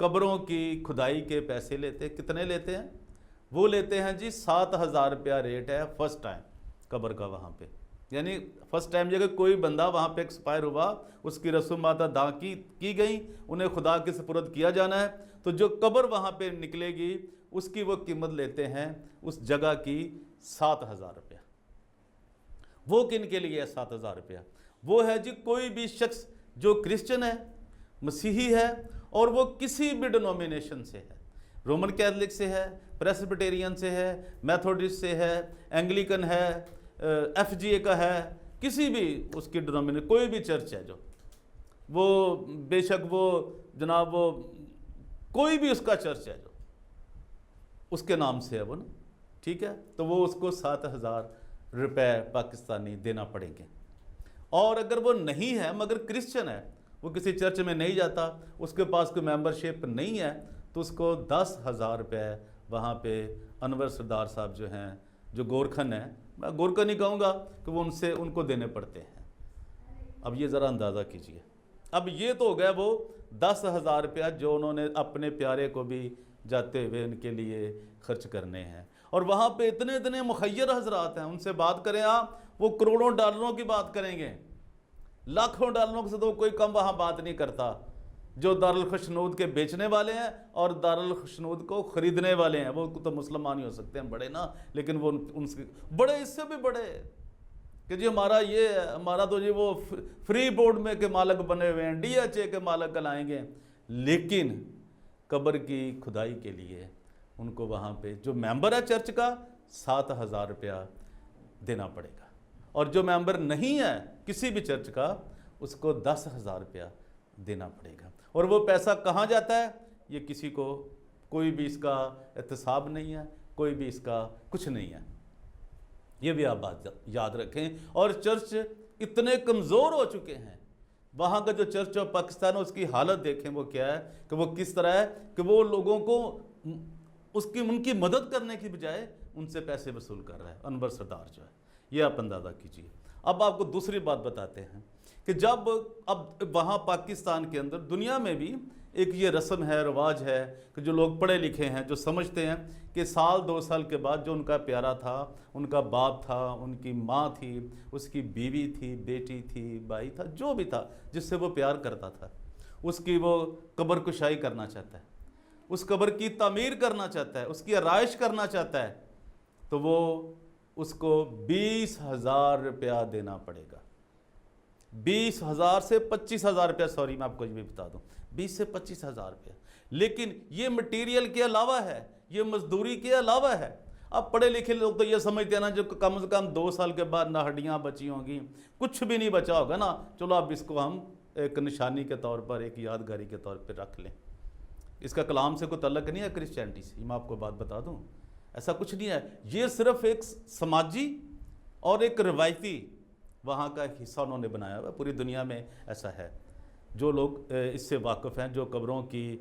قبروں کی کھدائی کے پیسے لیتے. کتنے لیتے ہیں؟ وہ لیتے ہیں جی 7,000 روپیہ ریٹ ہے فرسٹ ٹائم قبر کا وہاں پہ. یعنی فرسٹ ٹائم جگہ کوئی بندہ وہاں پہ ایکسپائر ہوا, اس کی رسومات ادا کی گئیں, انہیں خدا کے سپرد کیا جانا ہے, تو جو قبر وہاں پہ نکلے گی اس کی وہ قیمت لیتے ہیں اس جگہ کی 7,000 روپیہ. وہ کن کے لیے ہے 7,000 روپیہ؟ وہ ہے جی کوئی بھی شخص جو کرسچن ہے, مسیحی ہے, اور وہ کسی بھی ڈینومینیشن سے ہے, رومن کیتھولک سے ہے, پریسبیٹیرین سے ہے, میتھوڈسٹ سے ہے, اینگلیکن ہے, ایف جی اے کا ہے, کسی بھی اس کی ڈینومینیشن, کوئی بھی چرچ ہے جو, وہ بے شک وہ جناب وہ کوئی بھی اس کا چرچ ہے جو اس کے نام سے ہے وہ نا, ٹھیک ہے, تو وہ اس کو 7,000 روپے پاکستانی دینا پڑیں گے. اور اگر وہ نہیں ہے مگر کرسچن ہے, وہ کسی چرچ میں نہیں جاتا, اس کے پاس کوئی ممبرشپ نہیں ہے, تو اس کو 10,000 روپے وہاں پہ انور سردار صاحب جو ہیں, جو گورکھن ہیں, میں گورکھن نہیں کہوں گا, کہ وہ ان کو دینے پڑتے ہیں. اب یہ ذرا اندازہ کیجئے. اب یہ تو ہو گیا وہ 10,000 روپیہ جو انہوں نے اپنے پیارے کو بھی جاتے ہوئے ان کے لیے خرچ کرنے ہیں. اور وہاں پہ اتنے مخیر حضرات ہیں, ان سے بات کریں آپ, وہ کروڑوں ڈالروں کی بات کریں گے, لاکھوں ڈالروں سے تو کوئی کم وہاں بات نہیں کرتا. جو دارالخشنود کے بیچنے والے ہیں اور دارالخشنود کو خریدنے والے ہیں, وہ تو مسلمان ہی ہو سکتے ہیں بڑے نا, لیکن وہ ان سے بڑے, اس سے بھی بڑے, کہ جی ہمارا تو جی وہ فری بورڈ میں کے مالک بنے ہوئے ہیں, ڈی ایچ اے کے مالک کلائیں گے. لیکن قبر کی کھدائی کے لیے ان کو وہاں پہ جو ممبر ہے چرچ کا 7,000 روپیہ دینا پڑے گا, اور جو ممبر نہیں ہے کسی بھی چرچ کا اس کو 10,000 روپیہ دینا پڑے گا. اور وہ پیسہ کہاں جاتا ہے یہ کسی کو کوئی بھی اس کا احتساب نہیں ہے, کوئی بھی اس کا کچھ نہیں ہے. یہ بھی آپ بات یاد رکھیں. اور چرچ اتنے کمزور ہو چکے ہیں, وہاں کا جو چرچ آف پاکستان ہے اس کی حالت دیکھیں وہ کیا ہے, کہ وہ کس طرح ہے, کہ وہ لوگوں کو ان کی مدد کرنے کی بجائے ان سے پیسے وصول کر رہا ہے انور سردار جو ہے. یہ آپ اندازہ کیجئے. اب آپ کو دوسری بات بتاتے ہیں کہ جب اب وہاں پاکستان کے اندر, دنیا میں بھی ایک یہ رسم ہے, رواج ہے, کہ جو لوگ پڑھے لکھے ہیں, جو سمجھتے ہیں کہ 1-2 سال کے بعد جو ان کا پیارا تھا, ان کا باپ تھا, ان کی ماں تھی, اس کی بیوی تھی, بیٹی تھی, بھائی تھا, جو بھی تھا جس سے وہ پیار کرتا تھا, اس کی وہ قبر کشائی کرنا چاہتا ہے, اس قبر کی تعمیر کرنا چاہتا ہے, اس کی آرائش کرنا چاہتا ہے, تو وہ اس کو 20,000 روپیہ دینا پڑے گا. 20,000 سے 25,000 روپیہ, سوری میں آپ کو یہ بھی بتا دوں, 20 سے 25,000 روپیہ. لیکن یہ مٹیریل کے علاوہ ہے, یہ مزدوری کے علاوہ ہے. اب پڑھے لکھے لوگ تو یہ سمجھتے ہیں نا, جو کم از کم 2 سال کے بعد نہ ہڈیاں بچی ہوں گی, کچھ بھی نہیں بچا ہوگا نا, چلو اب اس کو ہم ایک نشانی کے طور پر, ایک یادگاری کے طور پر رکھ لیں. اس کا کلام سے کوئی تعلق نہیں ہے کرسچینٹی سے, میں آپ کو بات بتا دوں, ایسا کچھ نہیں ہے. یہ صرف ایک سماجی اور ایک روایتی وہاں کا حصہ انہوں نے بنایا ہوا. پوری دنیا میں ایسا ہے. جو لوگ اس سے واقف ہیں, جو قبروں کی,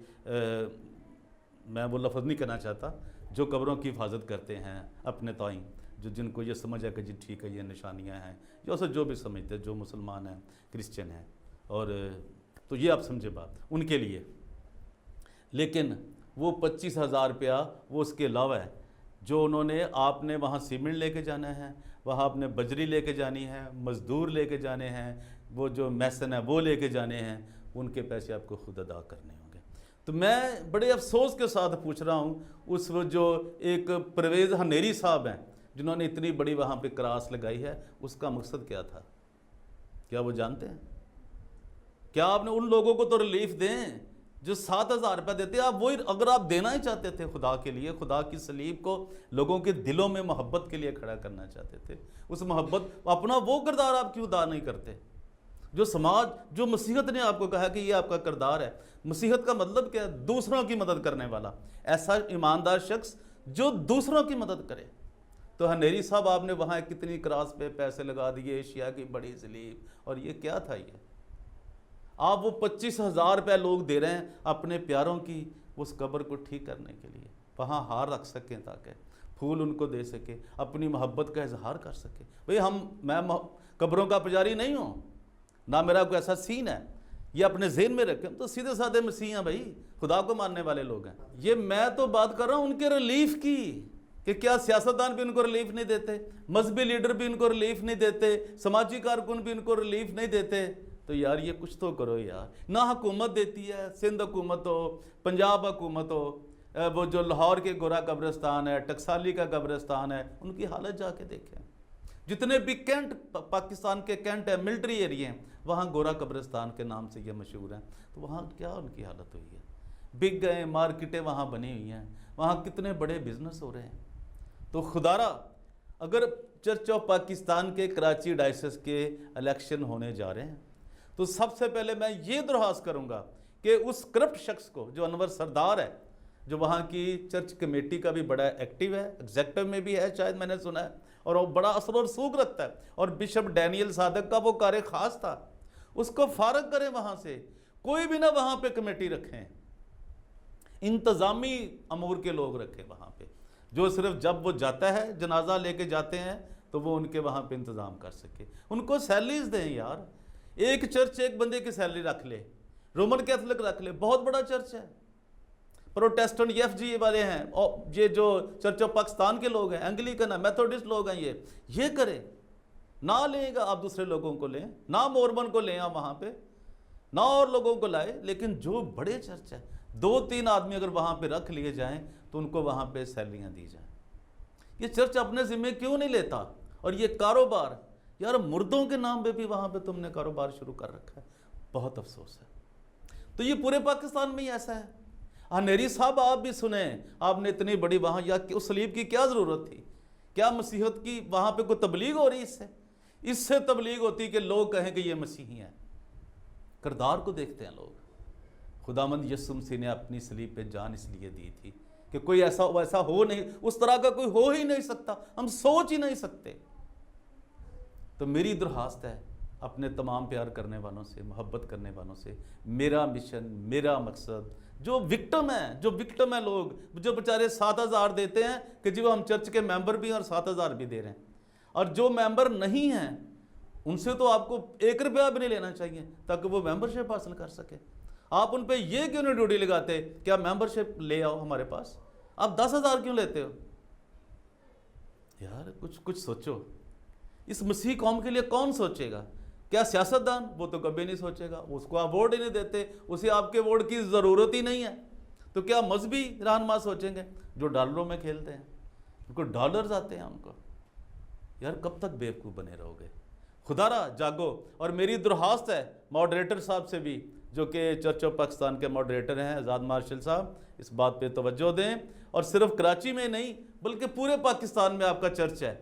میں وہ لفظ نہیں کہنا چاہتا, جو قبروں کی حفاظت کرتے ہیں اپنے تئیں, جن کو یہ سمجھ ہے کہ جی ٹھیک ہے یہ نشانیاں ہیں, جو بھی سمجھتے ہیں, جو مسلمان ہیں, کرسچن ہیں, اور تو یہ آپ سمجھے بات ان کے لیے. لیکن وہ 25,000 روپیہ وہ اس کے علاوہ ہے, جو انہوں نے, آپ نے وہاں سیمنٹ لے کے جانا ہے, وہاں آپ نے بجری لے کے جانی ہے, مزدور لے کے جانے ہیں, وہ جو میسن ہے وہ لے کے جانے ہیں, ان کے پیسے آپ کو خود ادا کرنے ہوں گے. تو میں بڑے افسوس کے ساتھ پوچھ رہا ہوں, اس جو ایک پرویز ہنیری صاحب ہیں جنہوں نے اتنی بڑی وہاں پہ کراس لگائی ہے, اس کا مقصد کیا تھا؟ کیا وہ جانتے ہیں؟ کیا آپ نے ان لوگوں کو تو ریلیف دیں جو 7,000 روپیہ دیتے ہیں؟ آپ وہی, اگر آپ دینا ہی چاہتے تھے خدا کے لیے, خدا کی صلیب کو لوگوں کے دلوں میں محبت کے لیے کھڑا کرنا چاہتے تھے, اس محبت, اپنا وہ کردار آپ کیوں ادا نہیں کرتے جو سماج, جو مسیحت نے آپ کو کہا کہ یہ آپ کا کردار ہے؟ مسیحت کا مطلب کیا ہے؟ دوسروں کی مدد کرنے والا, ایسا ایماندار شخص جو دوسروں کی مدد کرے. تو ہنیری صاحب, آپ نے وہاں کتنی کراس پہ پیسے لگا دیے, ایشیا کی بڑی صلیب, اور یہ کیا تھا؟ یہ آپ وہ 25,000 روپے لوگ دے رہے ہیں اپنے پیاروں کی اس قبر کو ٹھیک کرنے کے لیے, وہاں ہار رکھ سکیں, تاکہ پھول ان کو دے سکے, اپنی محبت کا اظہار کر سکے. بھئی میں قبروں کا پجاری نہیں ہوں, نہ میرا کوئی ایسا سین ہے, یہ اپنے ذہن میں رکھیں. تو سیدھے سادھے مسیح ہیں بھائی, خدا کو ماننے والے لوگ ہیں. یہ میں تو بات کر رہا ہوں ان کے ریلیف کی, کہ کیا سیاستدان بھی ان کو ریلیف نہیں دیتے, مذہبی لیڈر بھی ان کو ریلیف نہیں دیتے, سماجی کارکن بھی ان کو ریلیف نہیں دیتے. تو یار یہ کچھ تو کرو یار. نہ حکومت دیتی ہے, سندھ حکومت ہو, پنجاب حکومت ہو, وہ جو لاہور کے گورا قبرستان ہے, ٹکسالی کا قبرستان ہے, ان کی حالت جا کے دیکھیں. جتنے بھی کینٹ پاکستان کے کینٹ ہیں, ملٹری ایریا ہیں, وہاں گورا قبرستان کے نام سے یہ مشہور ہیں. تو وہاں کیا ان کی حالت ہوئی ہے, بک گئے, مارکیٹیں وہاں بنی ہوئی ہیں, وہاں کتنے بڑے بزنس ہو رہے ہیں. تو خدارہ اگر چرچ آف پاکستان کے کراچی ڈائسس کے الیکشن ہونے جا رہے ہیں, تو سب سے پہلے میں یہ درخواست کروں گا کہ اس کرپٹ شخص کو, جو انور سردار ہے, جو وہاں کی چرچ کمیٹی کا بھی بڑا ایکٹیو ہے, ایگزیکٹو میں بھی ہے شاید, میں نے سنا ہے, اور وہ بڑا اثر و رسوخ رکھتا ہے, اور بشپ ڈینیل صادق کا وہ کار خاص تھا, اس کو فارغ کریں وہاں سے. کوئی بھی نہ وہاں پہ کمیٹی رکھیں, انتظامی امور کے لوگ رکھیں وہاں پہ, جو صرف جب وہ جاتا ہے, جنازہ لے کے جاتے ہیں, تو وہ ان کے وہاں پہ انتظام کر سکے. ان کو سیلریز دیں یار. ایک چرچ ایک بندے کی سیلری رکھ لے, رومن کیتھولک رکھ لے, بہت بڑا چرچ ہے. پروٹیسٹنٹ ایف جی والے ہیں, یہ جو چرچ آف پاکستان کے لوگ ہیں, اینگلیکن ہیں, میتھوڈسٹ لوگ ہیں, یہ کرے. نہ لیں گا آپ دوسرے لوگوں کو لیں, نہ مورمن کو لیں آپ وہاں پہ, نہ اور لوگوں کو لائے, لیکن جو بڑے چرچ ہے, 2-3 آدمی اگر وہاں پہ رکھ لیے جائیں تو ان کو وہاں پہ سیلریاں دی جائیں. یہ چرچ اپنے ذمہ کیوں نہیں لیتا؟ اور یہ کاروبار, یار مردوں کے نام پہ بھی وہاں پہ تم نے کاروبار شروع کر رکھا ہے, بہت افسوس ہے. تو یہ پورے پاکستان میں ہی ایسا ہے. نیری صاحب آپ بھی سنیں, آپ نے اتنی بڑی وہاں, یا اس صلیب کی کیا ضرورت تھی؟ کیا مسیحت کی وہاں پہ کوئی تبلیغ ہو رہی؟ اس سے تبلیغ ہوتی کہ لوگ کہیں کہ یہ مسیحی ہیں. کردار کو دیکھتے ہیں لوگ. خداوند یسوع مسیح نے اپنی صلیب پہ جان اس لیے دی تھی کہ کوئی ایسا ویسا ہو نہیں, اس طرح کا کوئی ہو ہی نہیں سکتا, ہم سوچ ہی نہیں سکتے. تو میری درخواست ہے اپنے تمام پیار کرنے والوں سے, محبت کرنے والوں سے, میرا مشن, میرا مقصد, جو وکٹم ہیں لوگ, جو بیچارے 7,000 دیتے ہیں کہ جی وہ ہم چرچ کے ممبر بھی ہیں اور 7,000 بھی دے رہے ہیں, اور جو ممبر نہیں ہیں ان سے تو آپ کو 1 روپیہ بھی نہیں لینا چاہیے تاکہ وہ ممبرشپ حاصل کر سکے. آپ ان پہ یہ کیوں نہیں ڈیوٹی لگاتے کہ آپ ممبرشپ لے آؤ ہمارے پاس, آپ 10,000 کیوں لیتے ہو؟ یار کچھ سوچو. اس مسیح قوم کے لیے کون سوچے گا؟ کیا سیاستدان؟ وہ تو کبھی نہیں سوچے گا, اس کو آپ ووٹ ہی نہیں دیتے, اسے آپ کے ووٹ کی ضرورت ہی نہیں ہے. تو کیا مذہبی رہنما سوچیں گے جو ڈالروں میں کھیلتے ہیں, ان کو ڈالرز آتے ہیں ان کو؟ یار کب تک بیوقوف بنے رہو گے؟ خدا را جاگو. اور میری درخواست ہے ماڈریٹر صاحب سے بھی, جو کہ چرچ آف پاکستان کے ماڈریٹر ہیں, آزاد مارشل صاحب, اس بات پہ توجہ دیں. اور صرف کراچی میں نہیں بلکہ پورے پاکستان میں آپ کا چرچ ہے,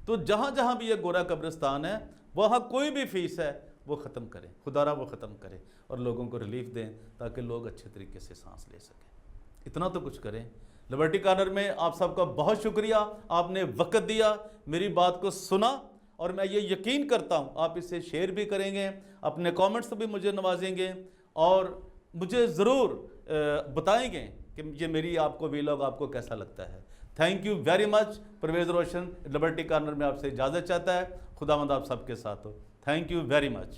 تو جہاں جہاں بھی یہ گورا قبرستان ہے وہاں کوئی بھی فیس ہے وہ ختم کریں, خدا را وہ ختم کرے, اور لوگوں کو ریلیف دیں تاکہ لوگ اچھے طریقے سے سانس لے سکیں. اتنا تو کچھ کریں. لبرٹی کارنر میں آپ سب کا بہت شکریہ, آپ نے وقت دیا, میری بات کو سنا, اور میں یہ یقین کرتا ہوں آپ اسے شیئر بھی کریں گے, اپنے کامنٹس بھی مجھے نوازیں گے, اور مجھے ضرور بتائیں گے کہ یہ میری آپ کو ویلاگ آپ کو کیسا لگتا ہے. Thank you very much. Parvez Roshan Liberty corner میں آپ سے اجازت چاہتا ہے. خداوند آپ سب کے ساتھ ہو. Thank you very much.